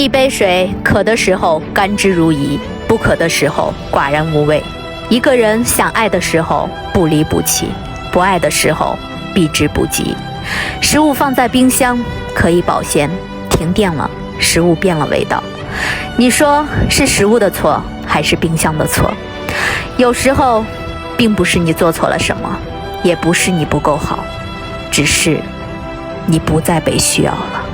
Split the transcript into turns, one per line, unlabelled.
一杯水，渴的时候甘之如饴，不渴的时候寡然无味。一个人想爱的时候不离不弃，不爱的时候避之不及。食物放在冰箱可以保鲜，停电了，食物变了味道。你说是食物的错，还是冰箱的错？有时候，并不是你做错了什么，也不是你不够好，只是你不再被需要了。